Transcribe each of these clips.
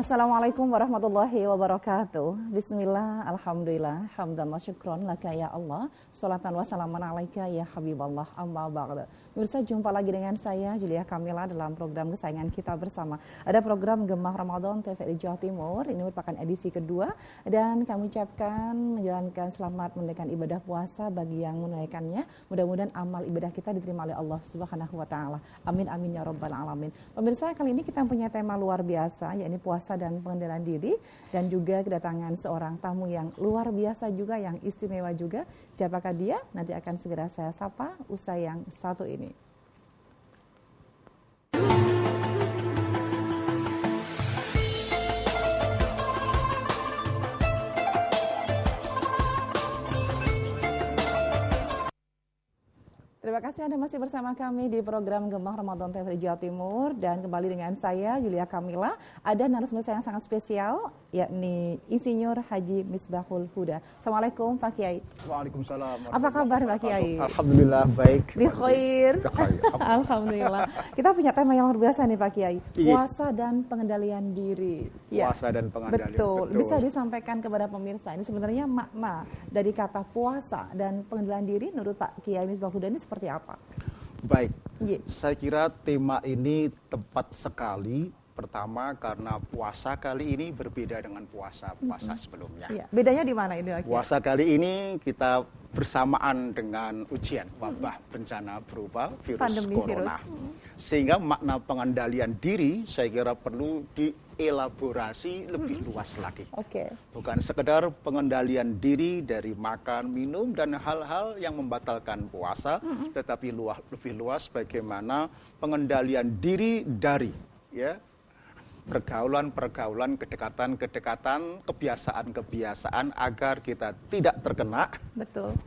Assalamualaikum warahmatullahi wabarakatuh. Bismillah, alhamdulillah, hamdan wa syukron laka ya Allah, salatan wa salaman alaika ya Habiballah, amma ba'da. Pemirsa, jumpa lagi dengan saya Julia Kamila dalam program kesayangan kita bersama. Ada program Gemah Ramadan TVRI Jawa Timur, ini merupakan edisi kedua dan kami ucapkan menjalankan selamat menunaikan ibadah puasa bagi yang menunaikannya. Mudah-mudahan amal ibadah kita diterima oleh Allah Subhanahu wa taala. Amin amin ya rabbal alamin. Pemirsa, kali ini kita punya tema luar biasa, yakni puasa dan pengendalian diri, dan juga kedatangan seorang tamu yang luar biasa juga, yang istimewa juga. Siapakah dia? Nanti akan segera saya sapa usai yang satu ini. Terima kasih Anda masih bersama kami di program Gemah Ramadan TVRI Jawa Timur, dan kembali dengan saya Julia Kamila. Ada narasumber saya yang sangat spesial, yakni Insinyur Haji Misbahul Huda. Assalamualaikum Pak Kiai. Waalaikumsalam. Apa kabar Pak Kiai? Alhamdulillah baik. Bi khair. Alhamdulillah. Kita punya tema yang luar biasa nih Pak Kiai. Puasa dan pengendalian diri. Puasa dan pengendalian. Betul. Bisa disampaikan kepada pemirsa ini sebenarnya makna dari kata puasa dan pengendalian diri menurut Pak Kiai Misbahul Huda ini seperti apa? Baik, saya kira tema ini tepat sekali. Pertama karena puasa kali ini berbeda dengan puasa-puasa sebelumnya. Bedanya di mana ini? Puasa kali ini kita bersamaan dengan ujian wabah bencana berupa virus corona. Sehingga makna pengendalian diri saya kira perlu dielaborasi lebih luas lagi. Bukan sekedar pengendalian diri dari makan, minum, dan hal-hal yang membatalkan puasa, tetapi lebih luas bagaimana pengendalian diri dari pergaulan-pergaulan, kedekatan-kedekatan, kebiasaan-kebiasaan agar kita tidak terkena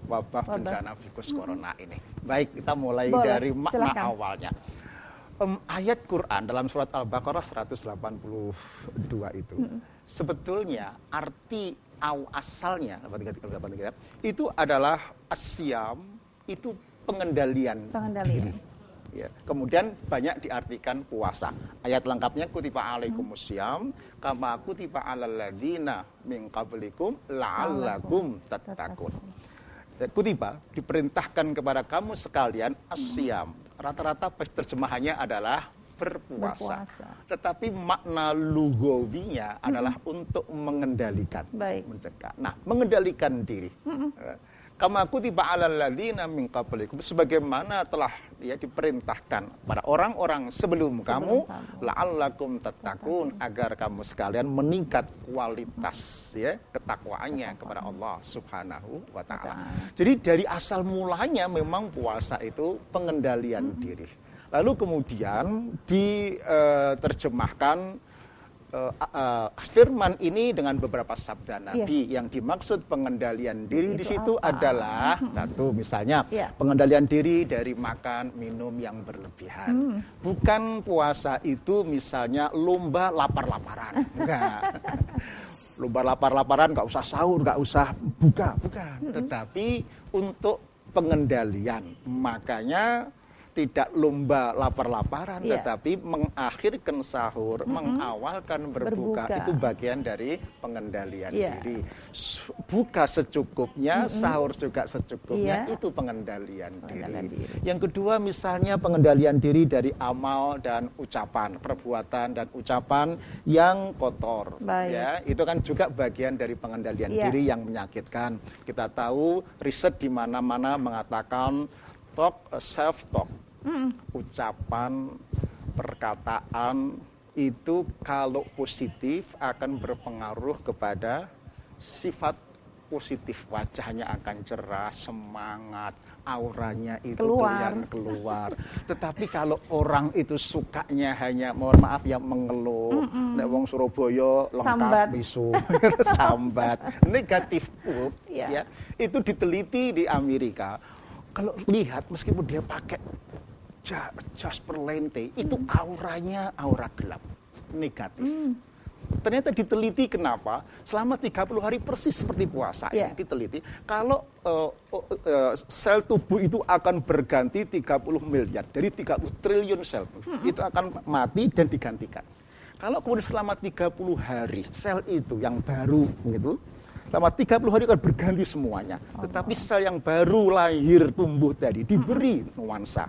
wabah bencana virus corona ini. Baik, kita mulai dari makna awalnya. Ayat Quran dalam surat Al-Baqarah 182 itu sebetulnya arti asalnya itu adalah asyam, itu pengendalian diri. Kemudian banyak diartikan puasa. Ayat lengkapnya kutiba alaikumussyam kama kutiba alal ladzina min qablikum la'allakum tattaqun. Kutiba diperintahkan kepada kamu sekalian asyam. Rata-rata terjemahannya adalah berpuasa. Tetapi makna lugawinya adalah untuk mengendalikan, mencegah. Nah, mengendalikan diri. Kama kutiba alal ladzina min qablikum, sebagaimana telah diperintahkan pada orang-orang sebelum kamu, la'allakum tattaqun, agar kamu sekalian meningkat kualitas ketakwaannya kepada Allah Subhanahu wa taala. Jadi dari asal mulanya memang puasa itu pengendalian diri. Lalu kemudian diterjemahkan firman ini dengan beberapa sabda Nabi. Yang dimaksud pengendalian diri di situ adalah satu, misalnya pengendalian diri dari makan minum yang berlebihan. Bukan puasa itu misalnya lomba lapar-laparan, enggak. Lomba lapar-laparan, nggak usah sahur, nggak usah buka, bukan. Tetapi untuk pengendalian, makanya tidak lomba lapar-laparan, tetapi mengakhirkan sahur, mengawalkan berbuka, itu bagian dari pengendalian diri. Buka secukupnya, sahur juga secukupnya, itu pengendalian diri. Yang kedua misalnya pengendalian diri dari amal dan ucapan, perbuatan dan ucapan yang kotor. Itu kan juga bagian dari pengendalian diri yang menyakitkan. Kita tahu riset di mana-mana mengatakan self-talk, ucapan, perkataan itu kalau positif akan berpengaruh kepada sifat positif, wajahnya akan cerah, semangat, auranya itu keluar. Tetapi kalau orang itu sukanya hanya, mohon maaf ya, mengeluh, nek wong Surabaya lengkap bisu, sambat, negatif itu diteliti di Amerika. Kalau lihat meskipun dia pakai jas perlente, itu auranya aura gelap, negatif. Ternyata diteliti kenapa selama 30 hari persis seperti puasa ini diteliti kalau sel tubuh itu akan berganti 30 miliar dari 30 triliun sel itu akan mati dan digantikan. Kalau kemudian selama 30 hari sel itu yang baru gitu, selama 30 hari akan berganti semuanya. Tetapi sel yang baru lahir tumbuh tadi diberi nuansa,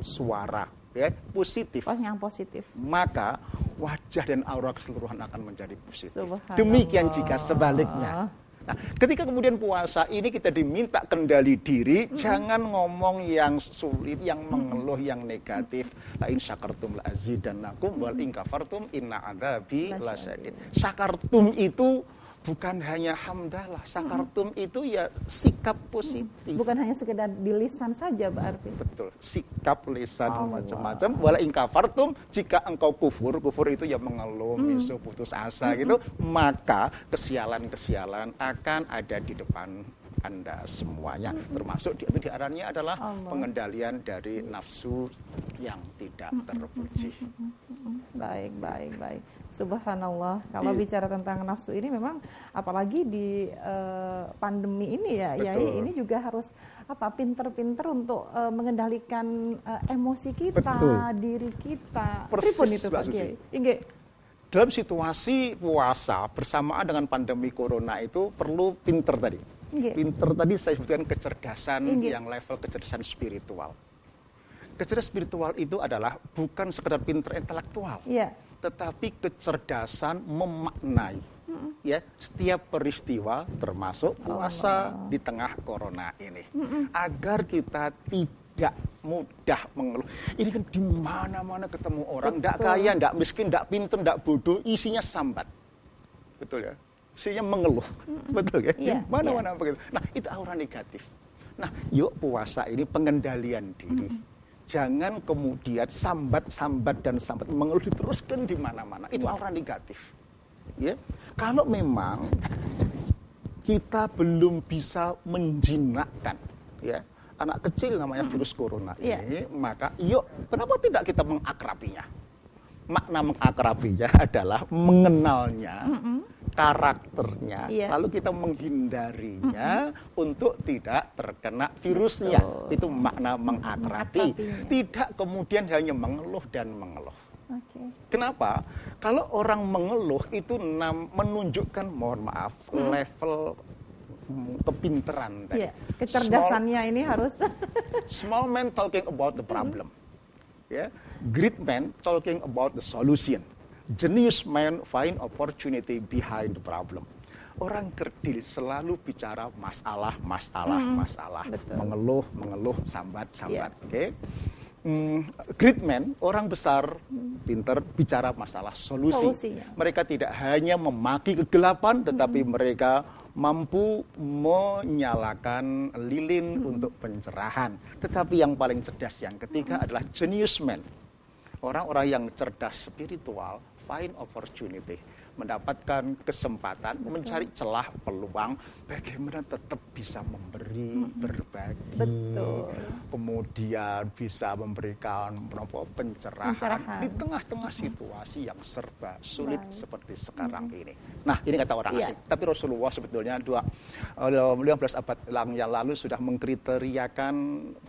suara, ya, positif. Yang positif. Maka wajah dan aura keseluruhan akan menjadi positif. Demikian jika sebaliknya. Nah, ketika kemudian puasa ini kita diminta kendali diri, jangan ngomong yang sulit, yang mengeluh, yang negatif. La in syakartum la azidannakum wal in kafartum inna adzabi lasyadid. Syakartum itu bukan hanya hamdalah, syakartum itu ya sikap positif. Bukan hanya sekedar di lisan saja berarti. Betul, sikap lisan macam-macam. Wala in kafartum, jika engkau kufur itu ya mengeluh, misuh, putus asa gitu, maka kesialan-kesialan akan ada di depan Anda semuanya. Termasuk itu diarahnya adalah pengendalian dari nafsu yang tidak terpuji. Baik. Subhanallah. Kalau bicara tentang nafsu ini memang apalagi di pandemi ini ya, Yai, ini juga harus pinter-pinter untuk mengendalikan emosi kita, diri kita. Persis, Mbak Susi. Dalam situasi puasa bersamaan dengan pandemi corona itu perlu pinter tadi. Pinter tadi saya sebutkan kecerdasan yang level kecerdasan spiritual. Kecerdasan spiritual itu adalah bukan sekedar pinter intelektual, tetapi kecerdasan memaknai ya setiap peristiwa termasuk puasa di tengah corona ini, agar kita tidak mudah mengeluh. Ini kan di mana-mana ketemu orang, tidak kaya, tidak miskin, tidak pinter, tidak bodoh, isinya sambat, betul ya? Isinya mengeluh, betul ya? Mana-mana begitu. Nah, itu aura negatif. Nah, yuk puasa ini pengendalian diri. Jangan kemudian sambat mengeluh diteruskan di mana-mana. Itu aura negatif. Ya. Kalau memang kita belum bisa menjinakkan, ya, anak kecil namanya virus corona ini, maka yuk, kenapa tidak kita mengakrabinya? Makna mengakrabinya adalah mengenalnya, karakternya, lalu kita menghindarinya untuk tidak terkena virusnya. Itu makna mengakrabi. Tidak kemudian hanya mengeluh dan mengeluh. Kenapa? Kalau orang mengeluh itu menunjukkan, mohon maaf, level kepinteran tadi. Kecerdasannya ini harus. Small man talking about the problem. Great man talking about the solution. Genius man find opportunity behind the problem. Orang kerdil selalu bicara masalah. Mengeluh, sambat. Great man, orang besar, pintar, bicara masalah solusi. Mereka tidak hanya memaki kegelapan, tetapi mereka mampu menyalakan lilin untuk pencerahan. Tetapi yang paling cerdas yang ketiga adalah genius man. Orang-orang yang cerdas spiritual, find opportunity, mendapatkan kesempatan, mencari celah peluang, bagaimana tetap bisa memberi, berbagi, kemudian bisa memberikan pencerahan di tengah-tengah situasi yang serba sulit seperti sekarang ini. Nah, ini kata orang asing. Tapi Rasulullah sebetulnya 15 abad yang lalu sudah mengkriteriakan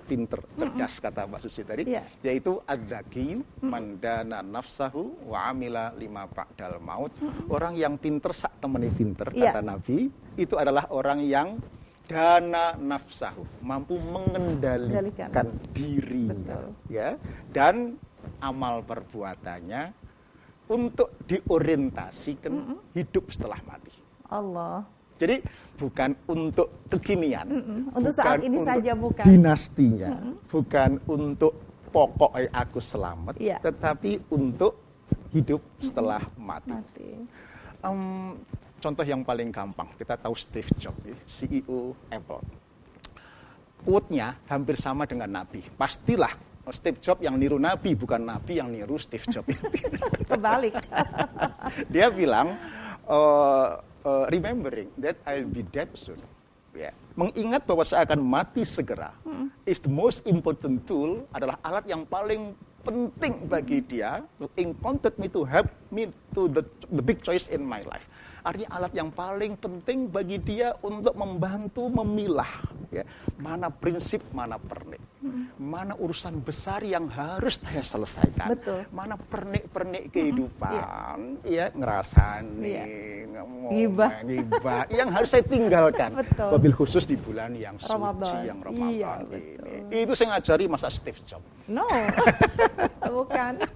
pinter, cerdas, kata Mbak Susi tadi, yaitu adzaki man dana nafsahu wa amila lima ba'dal maut. Orang yang pinter sak temani pinter, kata Nabi, itu adalah orang yang dana nafsahu, mampu mengendalikan dirinya, ya, dan amal perbuatannya untuk diorientasikan hidup setelah mati. Allah. Jadi bukan untuk kekinian, untuk saat ini saja, bukan dinastinya, bukan untuk pokoknya aku selamat, tetapi untuk hidup setelah mati. Contoh yang paling gampang, kita tahu Steve Jobs, CEO Apple. Quote-nya hampir sama dengan Nabi. Pastilah Steve Jobs yang niru Nabi, bukan Nabi yang niru Steve Jobs. Kebalik. Dia bilang, remembering that I'll be dead soon. Mengingat bahwa saya akan mati segera, is the most important tool, adalah alat yang paling penting bagi dia to encounter me, to help me to the big choice in my life. Artinya alat yang paling penting bagi dia untuk membantu memilah ya, mana prinsip, mana pernik. Mana urusan besar yang harus saya selesaikan. Betul. Mana pernik-pernik kehidupan, ya ngerasani, ngibah yang harus saya tinggalkan. Betul. Wabil khusus di bulan yang Ramadan. suci, yang Ramadan Iya, ini. Itu saya ngajari masa Steve Jobs. No, bukan.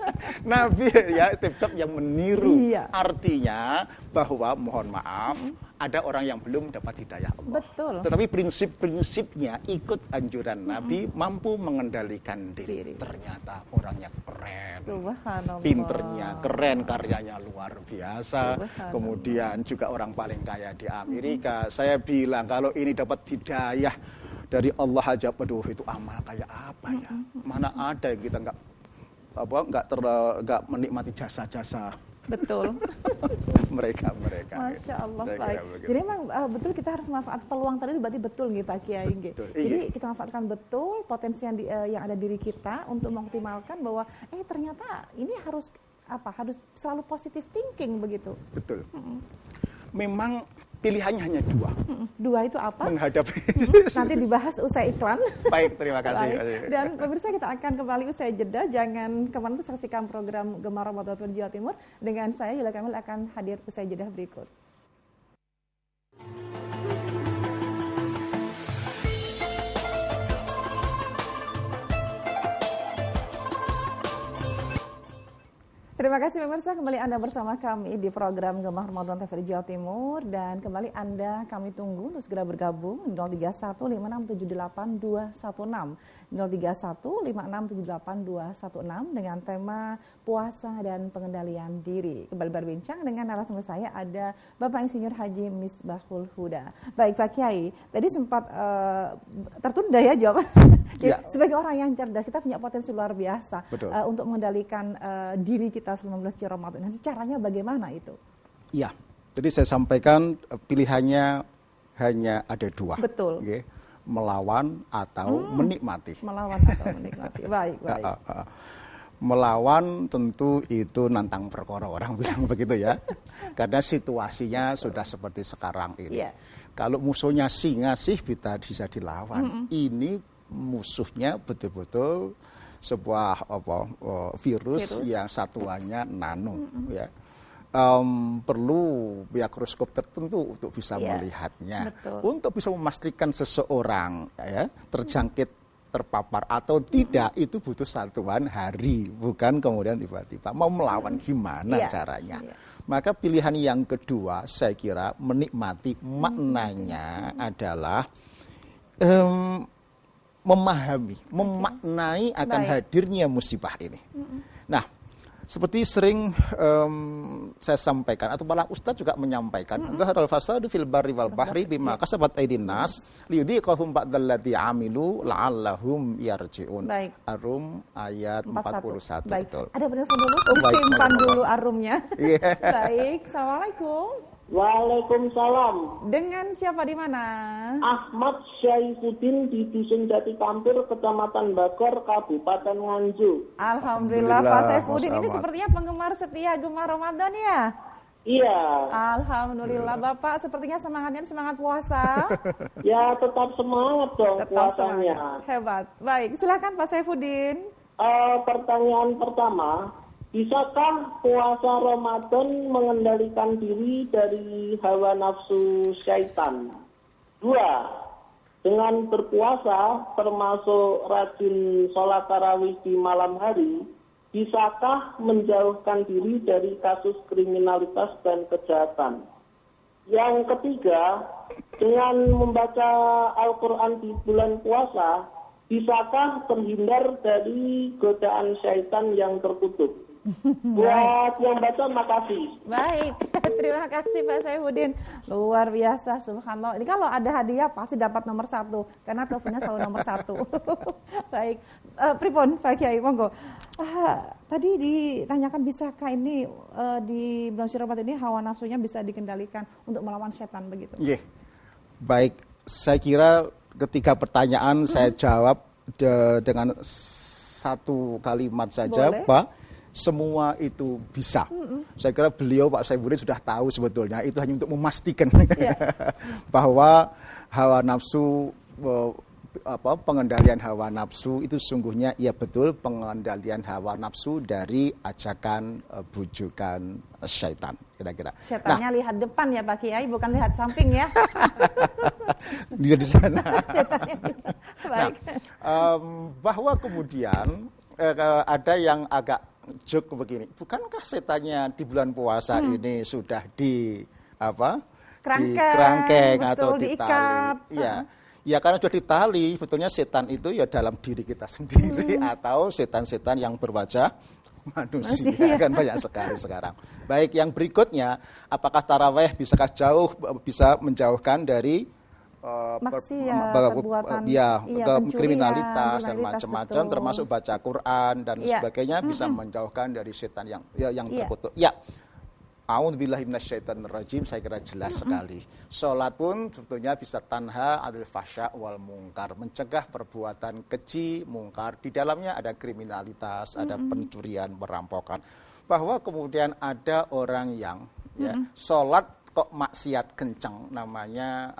Nabi ya, Steve Jobs yang meniru. Iya. Artinya bahwa mohon maaf, ada orang yang belum dapat hidayah Allah. Betul. Tetapi prinsip-prinsipnya ikut anjuran Nabi, mampu mengendalikan diri. Ternyata orangnya keren. Subhanallah. Pinternya keren, karyanya luar biasa. Kemudian juga orang paling kaya di Amerika. Saya bilang kalau ini dapat hidayah dari Allah aja, aduh itu amal kayak apa ya? Mana ada yang kita nggak menikmati jasa-jasa. Betul. mereka. Masya Allah, baik. Jadi memang betul kita harus manfaat peluang tadi itu berarti betul nggih Pak Kiai. Jadi kita manfaatkan betul potensi yang ada diri kita untuk mengoptimalkan bahwa ternyata ini harus selalu positive thinking begitu. Betul. Memang pilihannya hanya dua. Dua itu apa? Menghadapi. Nanti dibahas usai iklan. Baik, terima kasih. Baik. Dan pemirsa kita akan kembali usai jeda. Jangan kemana-mana, saksikan program Gemar Ramadan Jawa Timur. Dengan saya Yula Kamil akan hadir usai jeda berikut. Terima kasih pemirsa, kembali Anda bersama kami di program Gemah Ramadan TVRI Jawa Timur, dan kembali Anda kami tunggu untuk segera bergabung 0315678216 0315678216 dengan tema puasa dan pengendalian diri. Kembali berbincang dengan narasumber saya ada Bapak Insinyur Haji Misbahul Huda. Baik Pak Kiai, tadi sempat tertunda ya jawaban. Ya. Sebagai orang yang cerdas, kita punya potensi luar biasa untuk mengendalikan diri kita selama bulan suci Ramadan. Nanti caranya bagaimana itu? Iya, jadi saya sampaikan pilihannya hanya ada dua. Betul. Okay. Melawan atau menikmati. Melawan atau menikmati. Baik. Melawan tentu itu nantang perkara, orang bilang begitu ya. Karena situasinya sudah seperti sekarang ini. Yeah. Kalau musuhnya singa sih bisa dilawan. Ini musuhnya betul-betul sebuah virus yang satuannya nano ya. Perlu mikroskop tertentu untuk bisa melihatnya. Betul. Untuk bisa memastikan seseorang ya terjangkit, terpapar atau tidak, itu butuh satuan hari, bukan kemudian tiba-tiba mau melawan gimana caranya. Maka pilihan yang kedua saya kira menikmati, maknanya adalah memahami, memaknai akan hadirnya musibah ini. Nah, seperti sering saya sampaikan, atau malah Ustadz juga menyampaikan, dhaharal fasadu fil barri wal bahri bima kasabat aydin nas liyudhiqahum ba'dallati amilu la'allahum yarji'un. Arum ayat 41. Baik. Betul. Ada penelpon dulu, simpan dulu arumnya. Baik, Assalamualaikum. Waalaikumsalam. Dengan siapa di mana? Ahmad Syaifuddin di Dusun Jati Kampir, Kecamatan Bagor, Kabupaten Nganjuk. Alhamdulillah Pak Syaifuddin ini sepertinya penggemar setia Gemar Ramadan ya? Iya. Alhamdulillah Bapak, sepertinya semangatnya semangat puasa. Ya tetap semangat dong puasanya. Semangat. Hebat. Baik, silakan Pak Syaifuddin. Pertanyaan pertama. Bisakah puasa Ramadan mengendalikan diri dari hawa nafsu syaitan? 2. Dengan berpuasa termasuk rajin sholat tarawih di malam hari, bisakah menjauhkan diri dari kasus kriminalitas dan kejahatan? Yang ketiga, dengan membaca Al-Quran di bulan puasa, bisakah terhindar dari godaan syaitan yang terkutuk? Buat yang baca, makasih. Baik, terima kasih Pak Syaifuddin. Luar biasa, subhanallah. Ini kalau ada hadiah pasti dapat nomor 1, karena teleponnya selalu nomor 1. Baik, pripun Pak Kiai, monggo. Tadi ditanyakan bisakah ini di bulan suci Ramadan ini hawa nafsunya bisa dikendalikan untuk melawan setan begitu? Iya. Baik, saya kira ketika pertanyaan saya jawab dengan satu kalimat saja, Pak, semua itu bisa. Saya kira beliau Pak Saifuddin sudah tahu sebetulnya itu hanya untuk memastikan bahwa hawa nafsu, pengendalian hawa nafsu itu sungguhnya ya betul pengendalian hawa nafsu dari ajakan bujukan syaitan, kira-kira. Setannya lihat depan ya Pak Kiai, bukan lihat samping ya. Dia di sana. Baik. Bahwa kemudian ada yang agak joke begini, bukankah setannya di bulan puasa ini sudah kerangkeng atau ditali? Ya karena sudah ditali, sebetulnya setan itu ya dalam diri kita sendiri atau setan-setan yang berwajah manusia kan banyak sekali sekarang. Baik, yang berikutnya, apakah taraweh bisa menjauhkan dari perbuatan kriminalitas dan macam-macam, termasuk baca Quran dan sebagainya, bisa menjauhkan dari setan yang terkutuk. Ya, a'udzubillahi minasyaitonirrajim, saya kira jelas sekali. Salat pun sebetulnya bisa tanha 'anil fahsya wal munkar, mencegah perbuatan keji, mungkar. Di dalamnya ada kriminalitas, ada pencurian, perampokan. Bahwa kemudian ada orang yang salat kok maksiat kenceng, namanya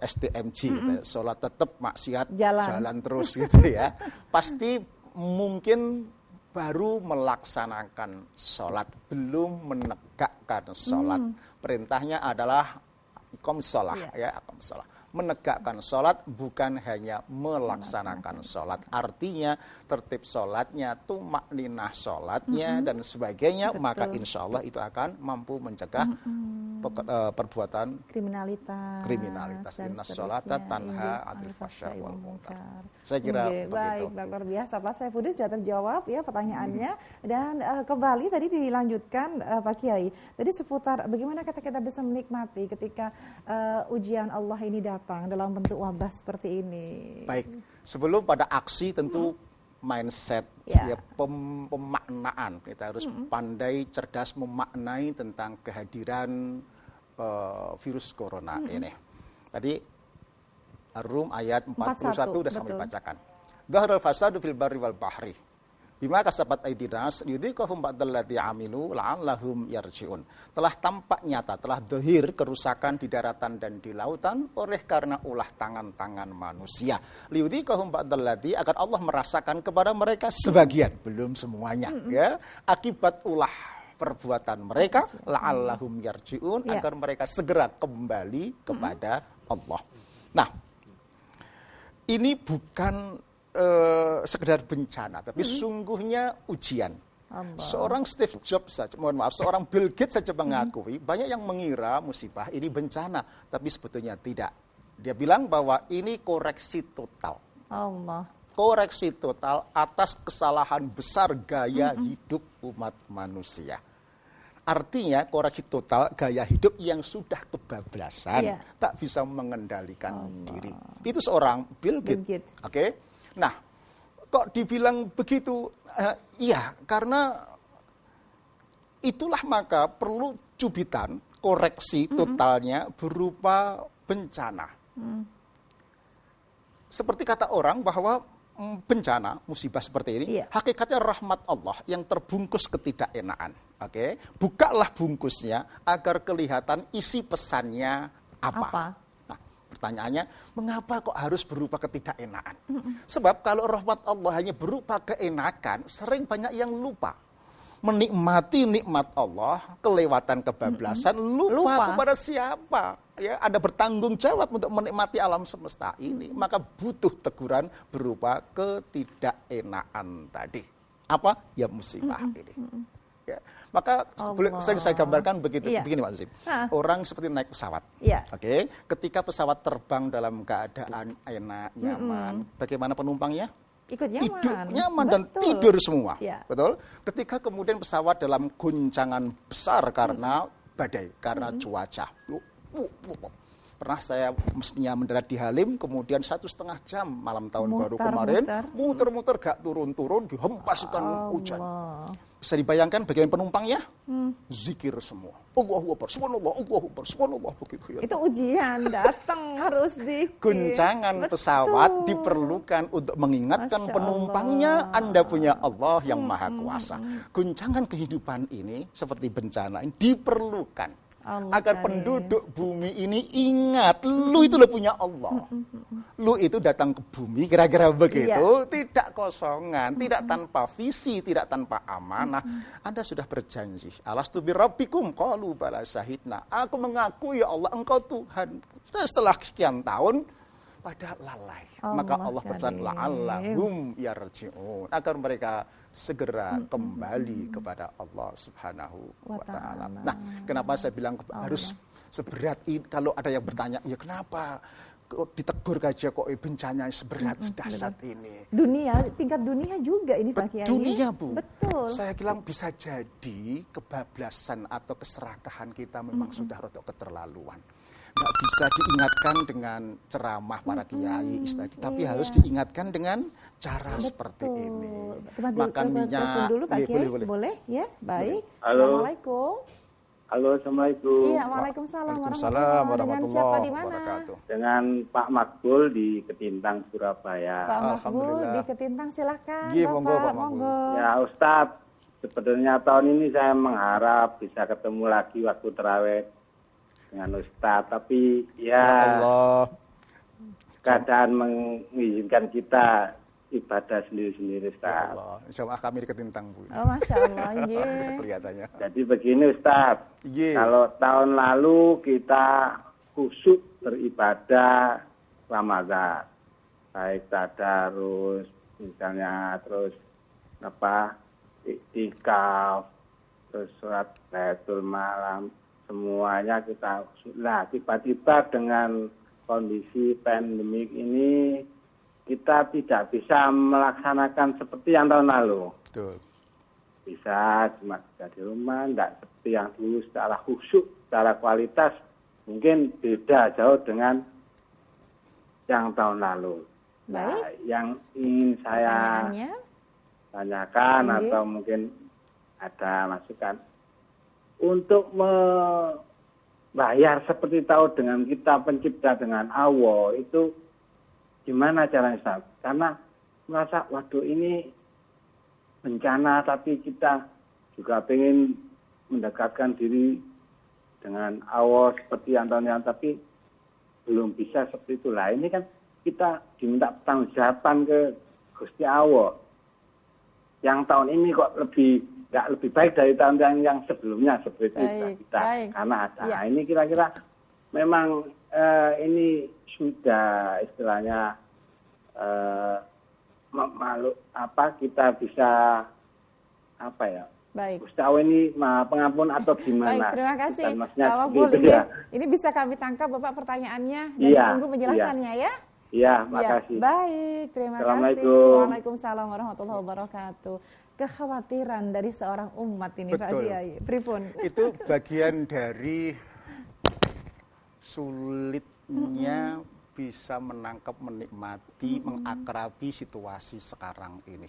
STMG, gitu ya. Salat tetap maksiat jalan terus gitu ya. Pasti mungkin baru melaksanakan sholat, belum menegakkan sholat. Perintahnya adalah iqam sholah, iqam sholah. Menegakkan sholat bukan hanya melaksanakan sholat. Artinya tertib sholatnya, tumakninah sholatnya dan sebagainya, maka insya Allah itu akan mampu mencegah perbuatan kriminalitas. Inna sholata tanha 'anil fahsya wal munkar. Saya kira begitu. Baik, luar biasa. Pak Saifuddin sudah terjawab ya pertanyaannya. Dan kembali tadi dilanjutkan Pak Kiai. Tadi seputar bagaimana kita bisa menikmati ketika ujian Allah ini datang dalam bentuk wabah seperti ini. Baik, sebelum pada aksi tentu mindset, pemaknaan. Kita harus pandai, cerdas memaknai tentang kehadiran virus corona ini. Tadi Ar-Rum ayat 41 sudah kami bacakan. Dhahrul fasadu fil barri wal bahri bima kasabat aydinas yudhiqahum ba'dallati amilu la'allahum yarji'un. Telah tampak nyata, telah dhahir kerusakan di daratan dan di lautan oleh karena ulah tangan-tangan manusia. Liyudhiqahum ba'dallati, agar Allah merasakan kepada mereka sebagian, belum semuanya, ya, akibat ulah perbuatan mereka, la'allahum yarji'un, agar mereka segera kembali kepada Allah. Nah, ini bukan sekedar bencana, tapi sungguhnya ujian. Allah. Seorang Steve Jobs saja, seorang Bill Gates saja mengakui, banyak yang mengira musibah ini bencana, tapi sebetulnya tidak. Dia bilang bahwa ini koreksi total. Allah. Koreksi total atas kesalahan besar gaya hidup umat manusia. Artinya koreksi total gaya hidup yang sudah kebablasan, tak bisa mengendalikan diri. Itu seorang Bill Gates. Oke. Nah, kok dibilang begitu? Iya, karena itulah maka perlu cubitan koreksi totalnya berupa bencana. Seperti kata orang bahwa bencana, musibah seperti ini, hakikatnya rahmat Allah yang terbungkus ketidakenaan. Oke, bukalah bungkusnya agar kelihatan isi pesannya apa? Pertanyaannya, mengapa kok harus berupa ketidakenaan? Sebab kalau rahmat Allah hanya berupa keenakan, sering banyak yang lupa. Menikmati nikmat Allah, kelewatan kebablasan, lupa kepada siapa. Ya, ada bertanggung jawab untuk menikmati alam semesta ini. Maka butuh teguran berupa ketidakenaan tadi. Apa? Ya musibah ini. Ya. Maka sering saya gambarkan begini Pak Zim. Orang seperti naik pesawat. Oke, ketika pesawat terbang dalam keadaan enak, nyaman, bagaimana penumpangnya? Ikut nyaman. Hidup nyaman dan tidur semua. Betul? Ketika kemudian pesawat dalam guncangan besar karena badai, karena cuaca. Pernah saya mestinya mendarat di Halim, kemudian 1,5 jam malam tahun baru kemarin, muter-muter gak turun-turun, dihempaskan hujan. Bisa dibayangkan bagian penumpangnya zikir semua. Allahu Akbar, subhanallah, Allahu Akbar, subhanallah, begitu ya. Itu ujian, datang harus zikir. Guncangan pesawat diperlukan untuk mengingatkan penumpangnya, Anda punya Allah yang Maha Kuasa. Guncangan kehidupan ini seperti bencana ini diperlukan agar penduduk bumi ini ingat, lu itu lo punya Allah. Lu itu datang ke bumi, kira-kira begitu, tidak kosongan, tidak tanpa visi, tidak tanpa amanah. Anda sudah berjanji, alastu birabbikum qalu bala syahidna. Aku mengaku ya Allah, engkau Tuhan. Setelah sekian tahun, pada lalai. Maka Allah berfirman, la'allahum yarji'un, agar mereka segera kembali kepada Allah Subhanahu wa Ta'ala. Nah, kenapa saya bilang harus seberat ini? Kalau ada yang bertanya, ya kenapa ditegur aja kok bencana seberat sedahsyat ini? Dunia, tingkat dunia juga ini Pak Kiai. Dunia, Bu. Betul. Saya bilang bisa jadi kebablasan atau keserakahan kita memang sudah rotok keterlaluan. Nggak bisa diingatkan dengan ceramah para kiai, tapi harus diingatkan dengan cara seperti ini. Makan minyak. Dulu, Pak Kiai. Boleh? Ya, baik. Halo. Assalamualaikum. Halo, Assalamualaikum. Iya, waalaikumsalam warahmatullahi wabarakatuh. Dengan Pak Makbul di Ketintang, Surabaya. Pak Makbul di Ketintang, silakan. Iya, monggo, Pak Makbul. Ya, Ustadz, sebenarnya tahun ini saya mengharap bisa ketemu lagi waktu tarawih dengan Ustadz, tapi ya Allah, keadaan mengizinkan kita ibadah sendiri-sendiri, Ustadz. Ya Allah, insyaallah kami di Ketintang, Bu. Oh, Masya Allah, kelihatannya. Jadi begini, Ustadz, kalau tahun lalu kita khusyuk beribadah Ramadan, baik tadarus, misalnya, terus iktikaf, terus sholat Lailatul Malam, semuanya kita lah, tiba-tiba dengan kondisi pandemik ini kita tidak bisa melaksanakan seperti yang tahun lalu. Betul. Bisa cuma di rumah, tidak seperti yang dulu secara khusyuk, secara kualitas mungkin beda jauh dengan yang tahun lalu. Nah, yang ingin saya tanyakan atau mungkin ada masukan untuk membayar seperti tahu dengan kita pencipta dengan Allah itu gimana caranya, Ustaz? Karena merasa waduh ini bencana tapi kita juga pengen mendekatkan diri dengan Allah seperti yang tahun-tahun tapi belum bisa seperti itulah. Ini kan kita diminta pertanggungjawaban ke Gusti Allah. Yang tahun ini kok nggak lebih baik dari tahun yang sebelumnya seperti itu kita. Karena ada ini kira-kira memang ini sudah istilahnya makhluk kita bisa Gusti Allah ini Maha Pengampun atau gimana? Baik, terima kasih Pak Makbul. Ini bisa kami tangkap Bapak pertanyaannya dan tunggu penjelasannya ya. Iya, makasih. Baik, terima kasih. Waalaikumsalam warahmatullahi wabarakatuh. Kekhawatiran dari seorang umat ini, Pak Kiai. Pripun? Itu bagian dari sulitnya bisa menangkap, menikmati, mengakrabi situasi sekarang ini.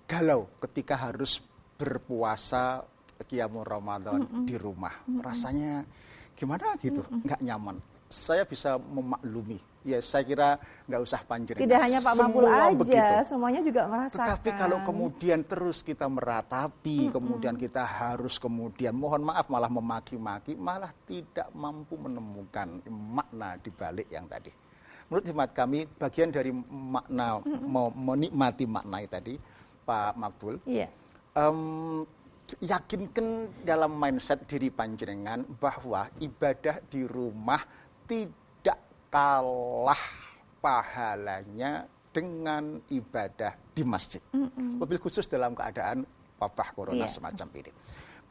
Galau ketika harus berpuasa Qiyamul Ramadan di rumah. Rasanya gimana gitu, nggak nyaman. Saya bisa memaklumi. Ya, saya kira nggak usah panjang. Tidak hanya Pak Makbul aja, begitu. Semuanya juga merasakan. Tetapi kalau kemudian terus kita meratapi, kemudian kita harus mohon maaf malah memaki-maki, malah tidak mampu menemukan makna di balik yang tadi. Menurut hemat kami, bagian dari makna menikmati makna tadi, Pak Makbul, yakinkan dalam mindset diri panjenengan bahwa ibadah di rumah tidak kalah pahalanya dengan ibadah di masjid. Mobil khusus dalam keadaan wabah corona semacam ini.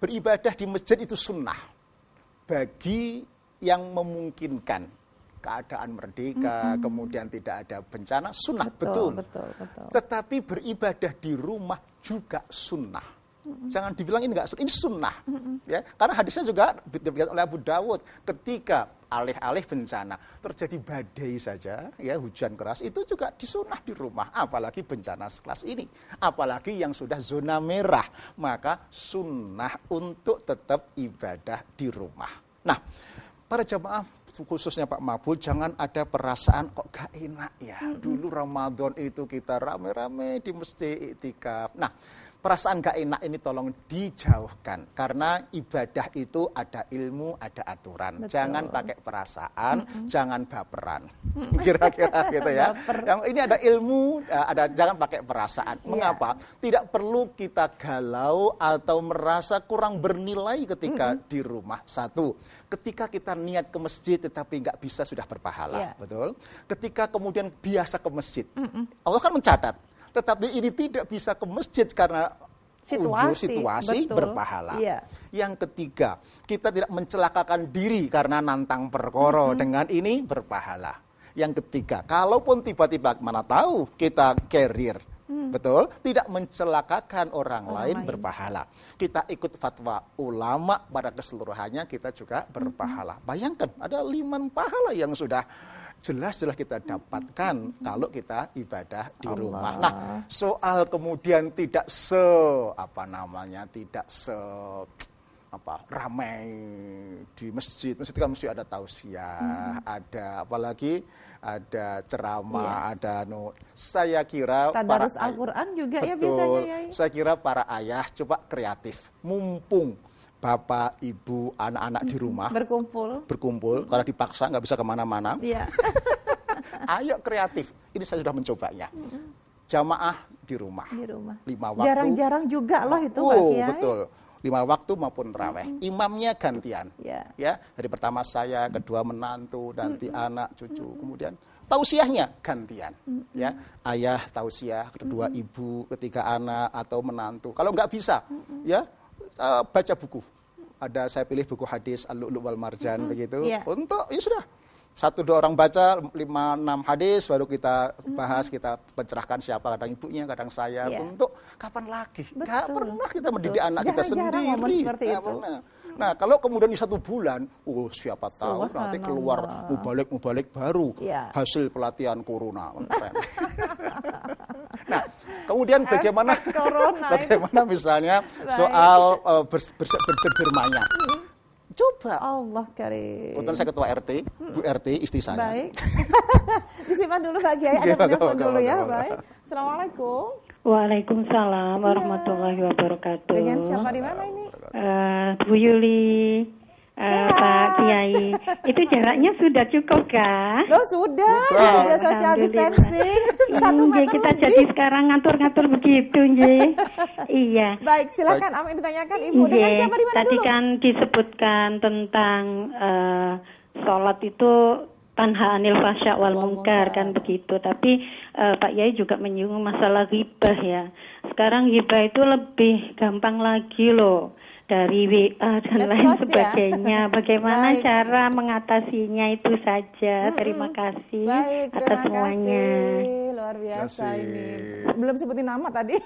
Beribadah di masjid itu sunnah bagi yang memungkinkan keadaan merdeka, kemudian tidak ada bencana, sunnah betul. Betul. Tetapi beribadah di rumah juga sunnah. Jangan dibilang ini enggak sunnah, ini sunnah. Ya, karena hadisnya juga diriwayatkan oleh Abu Dawud, ketika alih-alih bencana terjadi badai saja, ya hujan keras, itu juga disunah di rumah, apalagi bencana sekelas ini, apalagi yang sudah zona merah, maka sunnah untuk tetap ibadah di rumah. Nah, para jamaah khususnya Pak Mabul, jangan ada perasaan kok gak enak ya. Dulu Ramadan itu kita rame-rame di masjid iktikaf. Nah, perasaan gak enak ini tolong dijauhkan. Karena ibadah itu ada ilmu, ada aturan. Betul. Jangan pakai perasaan, jangan baperan. Kira-kira gitu ya. Yang ini ada ilmu, jangan pakai perasaan. Mengapa? Tidak perlu kita galau atau merasa kurang bernilai ketika di rumah. Satu, ketika kita niat ke masjid tetapi nggak bisa sudah berpahala. Betul? Ketika kemudian biasa ke masjid. Allah kan mencatat. Tetapi ini tidak bisa ke masjid karena situasi berpahala. Yang ketiga, kita tidak mencelakakan diri karena nantang perkara, dengan ini berpahala. Yang ketiga, kalaupun tiba-tiba mana tahu kita carrier, betul, tidak mencelakakan orang lain berpahala. Kita ikut fatwa ulama pada keseluruhannya, kita juga berpahala. Bayangkan ada 5 pahala yang sudah jelas-jelas kita dapatkan kalau kita ibadah di rumah. Nah, soal kemudian tidak ramai di masjid. Masjid kan mesti ada tausiah, ada apalagi ada ceramah, ada saya kira tadarus Al-Qur'an juga ya biasanya ya. Saya kira para ayah coba kreatif. Mumpung bapak, ibu, anak-anak di rumah berkumpul, karena dipaksa nggak bisa kemana-mana. Ayo kreatif. Ini saya sudah mencobanya. Jamaah di rumah. 5 waktu. Jarang-jarang juga loh itu Pak Kiai. Betul. 5 waktu maupun tarawih. Imamnya gantian. Ya, dari pertama saya, kedua menantu, nanti anak, cucu, kemudian tausiahnya gantian. Ya, ayah tausiah, kedua ibu, ketiga anak atau menantu. Kalau nggak bisa, ya baca buku. Saya pilih buku hadis Al-Lu'lu' wal Marjan begitu. Untuk ya sudah 1-2 orang baca 5-6 hadis, baru kita bahas, kita pencerahkan siapa, kadang ibunya, kadang saya. Untuk kapan lagi? Gak pernah kita mendidik anak kita sendiri. Gak pernah. Nah, kalau kemudian di 1 bulan, siapa tahu nanti keluar mubalik baru, hasil pelatihan corona. Nah, kemudian bagaimana misalnya soal berdermanya. Coba. Allah karim. Kebetulan saya ketua RT, Bu RT, istri saya. Baik. Disimpan dulu Pak Kiai, ada telepon dulu ya. Baik. Assalamualaikum. Waalaikumsalam warahmatullahi wabarakatuh. Dengan siapa di mana ini? Bu Yuli, Pak Kiai. Itu jaraknya sudah cukup kah? Loh sudah social distancing. 1 meter kita lebih. jadi sekarang ngatur-ngatur begitu, nggih. Iya. Baik, silakan apa yang ditanyakan Ibu. Dengan siapa di mana tadi dulu? Kan disebutkan tentang sholat itu tanha anil fasya wal munkar kan begitu. Tapi Pak Yai juga menyinggung masalah ghibah ya. Sekarang ghibah itu lebih gampang lagi loh, dari WA dan lain sebagainya. Bagaimana cara mengatasinya itu saja. Terima kasih atas semuanya. Luar biasa ini. Belum sebutin nama tadi.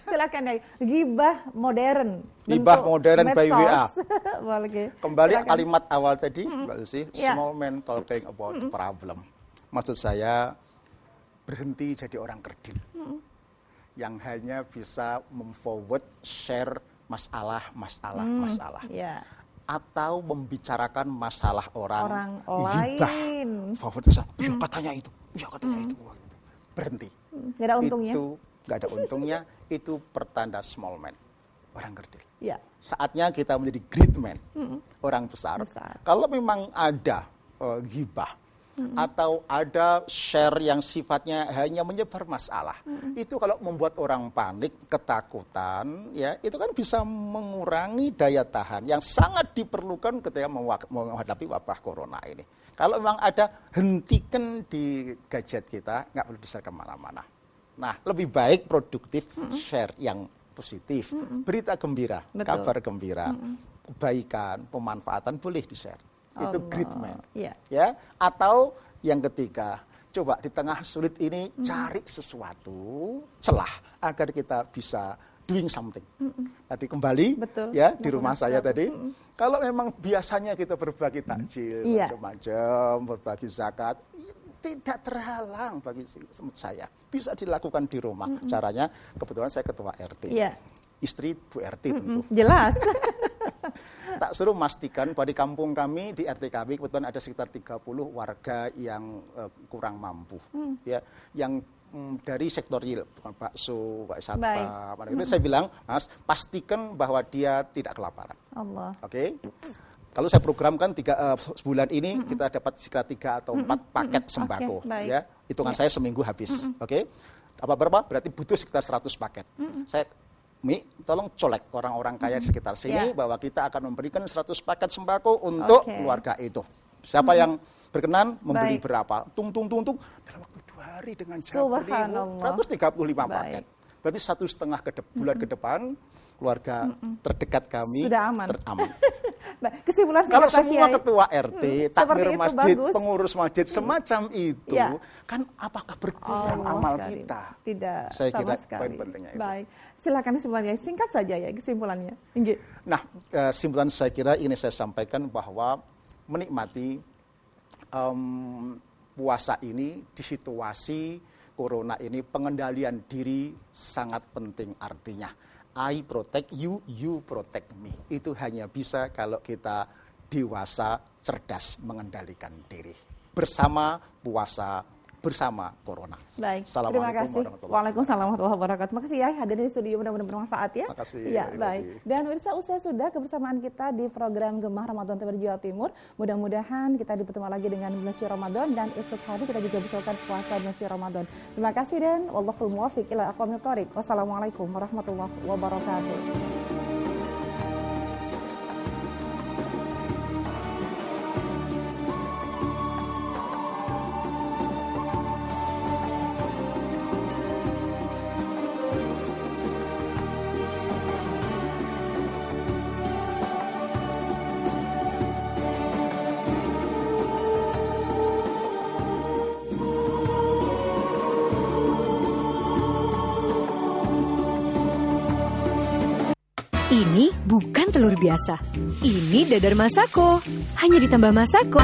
Silakan ya. Ghibah modern. Ghibah modern by WA. Kembali silakan. Kalimat awal tadi, Mbak Lucy, small man talking about problem. Maksud saya berhenti jadi orang kerdil. Yang hanya bisa memforward, share masalah. Atau membicarakan masalah orang lain. Katanya itu. Berhenti. Nggak ada untungnya. Itu nggak ada untungnya. Itu pertanda small man, orang kerdil. Saatnya kita menjadi great man, orang besar. Kalau memang ada ghibah, atau ada share yang sifatnya hanya menyebar masalah, itu kalau membuat orang panik, ketakutan, ya itu kan bisa mengurangi daya tahan yang sangat diperlukan ketika menghadapi wabah corona ini. Kalau memang ada, hentikan di gadget kita, nggak perlu di-share kemana-mana. Nah, lebih baik produktif, share yang positif, berita gembira, kabar gembira, kebaikan, pemanfaatan boleh di-share. Itu great man. Ya, atau yang ketiga, coba di tengah sulit ini cari sesuatu celah agar kita bisa doing something. Tadi kembali Betul. ya di rumah saya tadi. Kalau memang biasanya kita berbagi takjil macam-macam, berbagi zakat, tidak terhalang bagi saya. Bisa dilakukan di rumah. Caranya kebetulan saya ketua RT. Istri Bu RT tentu. Jelas. Tak suruh memastikan bahwa di kampung kami, di RT kami kebetulan ada sekitar 30 warga yang kurang mampu. Ya, yang dari sektor real, bukan bakso, satpam. Itu saya bilang, Mas, pastikan bahwa dia tidak kelaparan. Oke? Kalau saya programkan sebulan ini kita dapat sekitar 3 atau 4 paket sembako. Ya, hitungan saya seminggu habis. Oke? Apa berapa? Berarti butuh sekitar 100 paket. Saya tolong colek orang-orang kaya sekitar sini bahwa kita akan memberikan 100 paket sembako untuk keluarga itu. Siapa yang berkenan membeli berapa? Tung dalam waktu 2 hari dengan jumlah 135 paket. Berarti 1,5 bulan ke depan keluarga terdekat kami sudah aman. Teraman. Kesimpulan kalau semua ketua RT, takmir masjid, pengurus masjid semacam itu, kan apakah berkurang amal kita? Tidak, saya sama kira sekali. poin pentingnya itu. Baik, silakan kesimpulannya, singkat saja ya kesimpulannya. Nah, kesimpulan saya kira ini saya sampaikan bahwa menikmati puasa ini di situasi corona ini, pengendalian diri sangat penting artinya. I protect you, you protect me. Itu hanya bisa kalau kita dewasa, cerdas mengendalikan diri. Bersama puasa, bersama corona. Baik, terima kasih. Waalaikumsalam warahmatullahi wabarakatuh. Terima kasih ya hadir di studio, mudah-mudahan bermanfaat ya. Terima kasih. Ya, baik. Dan pemirsa, usai sudah kebersamaan kita di program Gemah Ramadan TVRI Jawa Timur. Mudah-mudahan kita bertemu lagi dengan bulan suci Ramadan dan esok hari kita juga bersukan puasa bulan suci Ramadan. Terima kasih dan wallahul muwaffiq ila aqwamit thoriq. Wassalamualaikum warahmatullahi wabarakatuh. Ini bukan telur biasa. Ini dadar Masako. Hanya ditambah Masako.